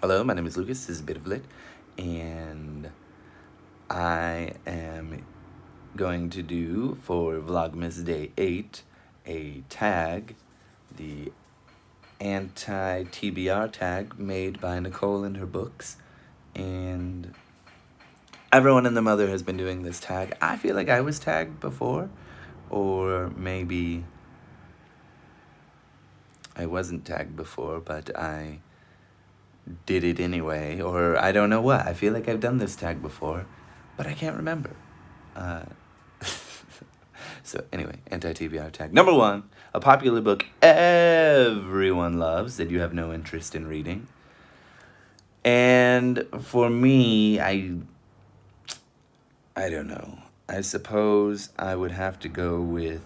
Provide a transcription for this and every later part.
Hello, my name is Lucas. This is Bit of Lit, and I am going to do for Vlogmas Day 8 a tag, the Anti-TBR tag made by Nicole in her books, and everyone and their mother has been doing this tag. I feel like I was tagged before, or maybe I wasn't tagged before, but I did it anyway, or I don't know what. I feel like I've done this tag before, but I can't remember. So anyway, anti-TBR tag. Number 1, a popular book everyone loves that you have no interest in reading. And for me, I don't know. I suppose I would have to go with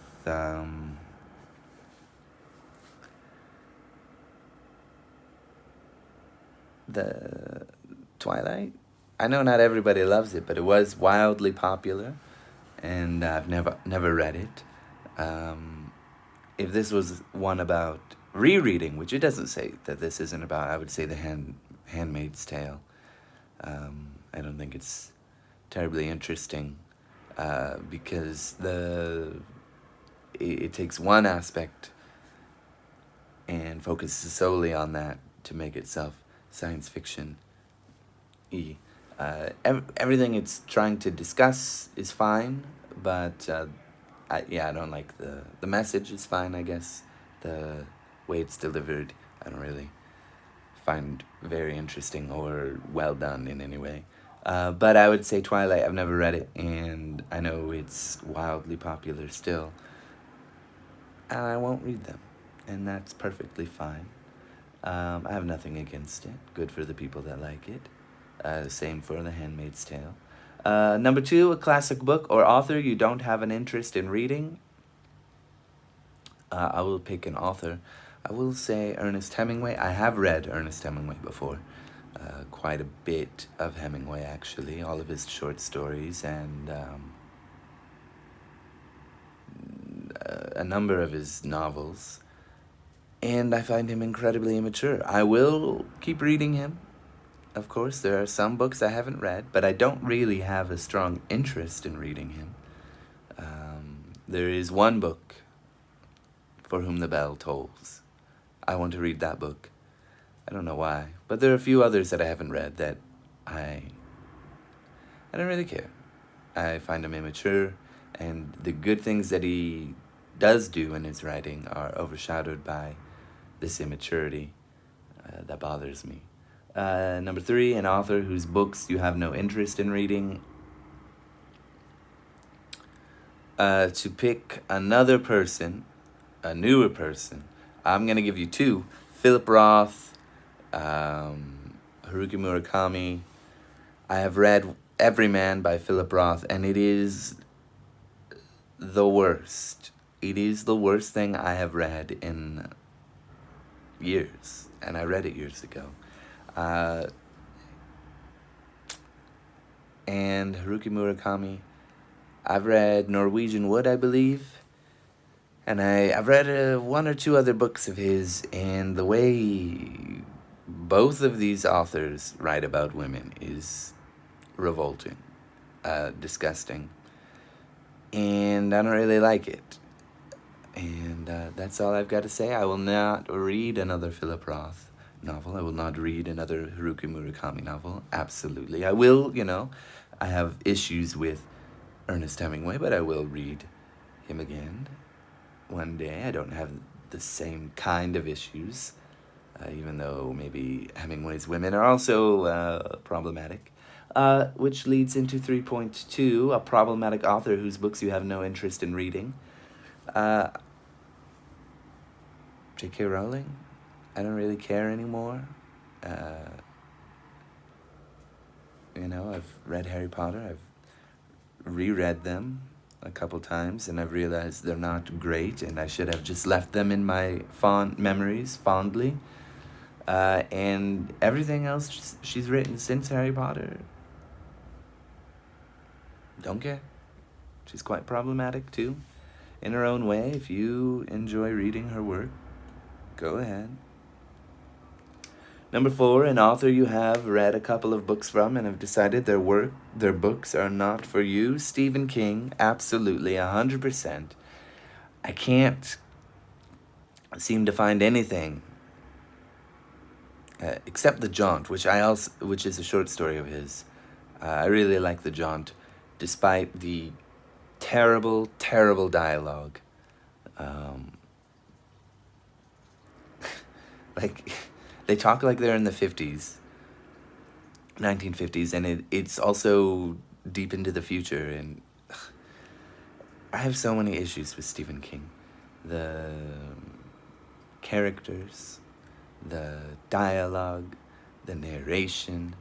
the Twilight. I know not everybody loves it, but it was wildly popular, and I've never read it. If this was one about rereading, which it doesn't say that this isn't about, I would say the Handmaid's Tale. I don't think it's terribly interesting because it takes one aspect and focuses solely on that to make itself science fiction-y. Everything it's trying to discuss is fine, but I don't like the message is fine, I guess. The way it's delivered, I don't really find very interesting or well done in any way. But I would say Twilight, I've never read it, and I know it's wildly popular still. And I won't read them, and that's perfectly fine. I have nothing against it. Good for the people that like it. Same for The Handmaid's Tale. Number 2, a classic book or author you don't have an interest in reading. I will pick an author. I will say Ernest Hemingway. I have read Ernest Hemingway before. Quite a bit of Hemingway, actually. All of his short stories and a number of his novels. And I find him incredibly immature. I will keep reading him. Of course, there are some books I haven't read, but I don't really have a strong interest in reading him. There is one book, For Whom the Bell Tolls. I want to read that book. I don't know why, but there are a few others that I haven't read that I don't really care. I find him immature, and the good things that he does do in his writing are overshadowed by this immaturity that bothers me. Number 3, an author whose books you have no interest in reading. To pick another person, a newer person, I'm going to give you 2. Philip Roth, Haruki Murakami. I have read Everyman by Philip Roth, and it is the worst. It is the worst thing I have read in years, and I read it years ago. And Haruki Murakami, I've read Norwegian Wood, I believe, and I've read 1 or 2 other books of his, and the way both of these authors write about women is revolting, disgusting, and I don't really like it. And that's all I've got to say. I will not read another Philip Roth novel. I will not read another Haruki Murakami novel. Absolutely. I will, I have issues with Ernest Hemingway, but I will read him again one day. I don't have the same kind of issues, even though maybe Hemingway's women are also problematic. Which leads into 3.2, a problematic author whose books you have no interest in reading. J.K. Rowling, I don't really care anymore. I've read Harry Potter. I've reread them a couple times, and I've realized they're not great, and I should have just left them in my fond memories, fondly. And everything else she's written since Harry Potter, don't care. She's quite problematic, too, in her own way. If you enjoy reading her work, go ahead. Number 4, an author you have read a couple of books from and have decided their books are not for you. Stephen King, absolutely, 100%. I can't seem to find anything except The Jaunt, which is a short story of his. I really like The Jaunt, despite the terrible, terrible dialogue. Like, they talk like they're in the 50s, 1950s, and it's also deep into the future, and I have so many issues with Stephen King. The characters, the dialogue, the narration,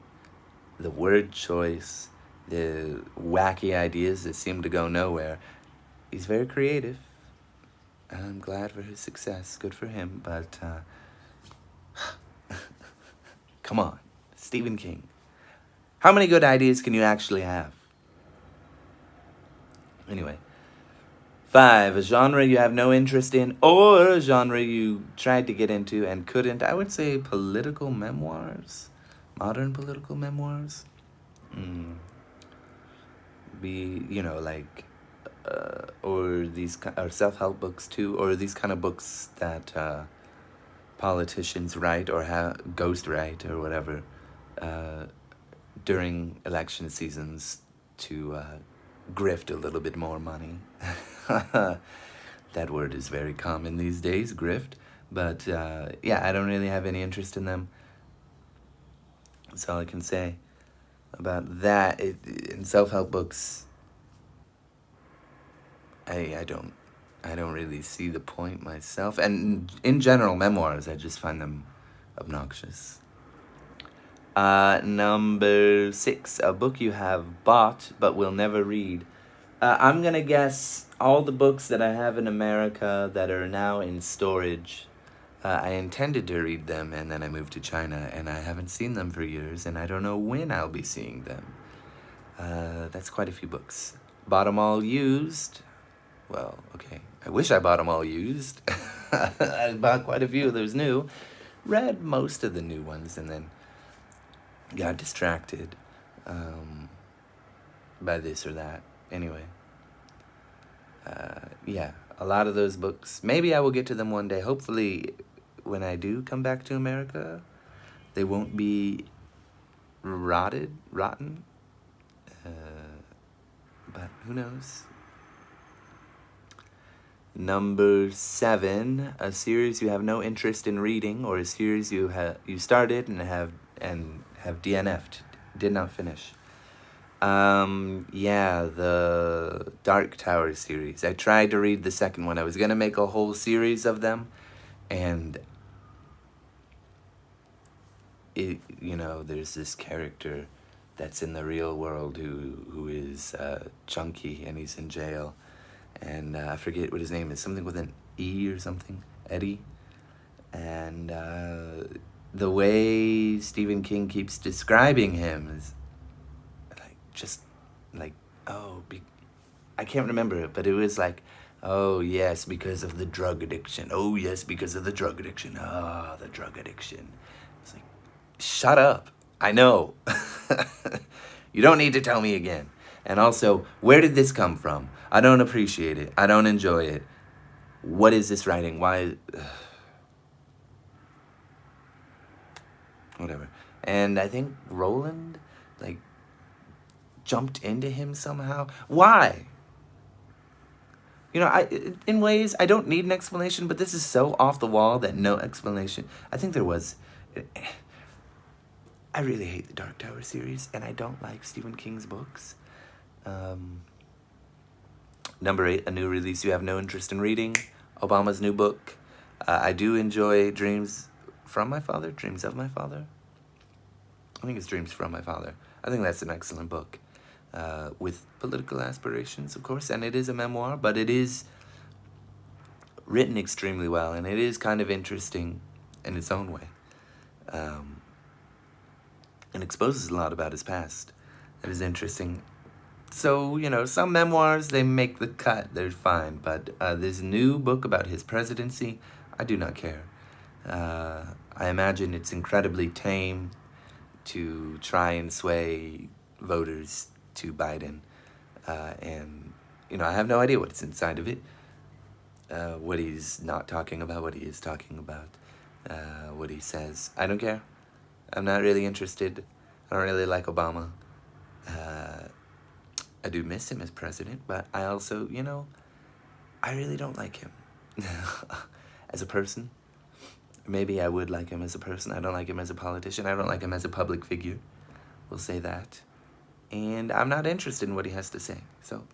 the word choice, the wacky ideas that seem to go nowhere. He's very creative, and I'm glad for his success. Good for him, but come on, Stephen King. How many good ideas can you actually have? Anyway. 5, a genre you have no interest in, or a genre you tried to get into and couldn't. I would say political memoirs, modern political memoirs. Or self-help books too, or these kind of books that politicians write or ghost write or whatever during election seasons to grift a little bit more money. That word is very common these days, grift. But yeah, I don't really have any interest in them. That's all I can say about that. In self-help books, I don't really see the point myself. And in general, memoirs, I just find them obnoxious. Number 6, a book you have bought but will never read. I'm gonna guess all the books that I have in America that are now in storage. I intended to read them, and then I moved to China, and I haven't seen them for years, and I don't know when I'll be seeing them. That's quite a few books. Bought them all used. Well, okay. I wish I bought them all used. I bought quite a few of those new. Read most of the new ones, and then got distracted by this or that. Anyway, yeah, a lot of those books. Maybe I will get to them one day. Hopefully, when I do come back to America, they won't be rotten. But who knows? Number 7, a series you have no interest in reading, or a series you started and have DNF'd, did not finish. Yeah, the Dark Tower series. I tried to read the second one. I was gonna make a whole series of them, and there's this character that's in the real world who is chunky, and he's in jail, and I forget what his name is, something with an E or something, Eddie, and the way Stephen King keeps describing him is I can't remember it, but it was like, oh yes, because of the drug addiction. Oh yes, because of the drug addiction. The drug addiction. It's like, shut up. I know. You don't need to tell me again. And also, where did this come from? I don't appreciate it. I don't enjoy it. What is this writing? Why? Whatever. And I think Roland, jumped into him somehow. Why? In ways, I don't need an explanation, but this is so off the wall that no explanation. I think there was. I really hate the Dark Tower series, and I don't like Stephen King's books. Number 8, a new release you have no interest in reading. Obama's new book. I do enjoy Dreams of My Father. I think it's Dreams from My Father. I think that's an excellent book. With political aspirations, of course, and it is a memoir, but it is written extremely well, and it is kind of interesting in its own way, and exposes a lot about his past. It is interesting. So, some memoirs, they make the cut, they're fine, but this new book about his presidency, I do not care. I imagine it's incredibly tame to try and sway voters to Biden. And, I have no idea what's inside of it. What he's not talking about, what he is talking about, what he says. I don't care. I'm not really interested. I don't really like Obama. I do miss him as president, but I also, I really don't like him as a person. Maybe I would like him as a person. I don't like him as a politician. I don't like him as a public figure. We'll say that. And I'm not interested in what he has to say. So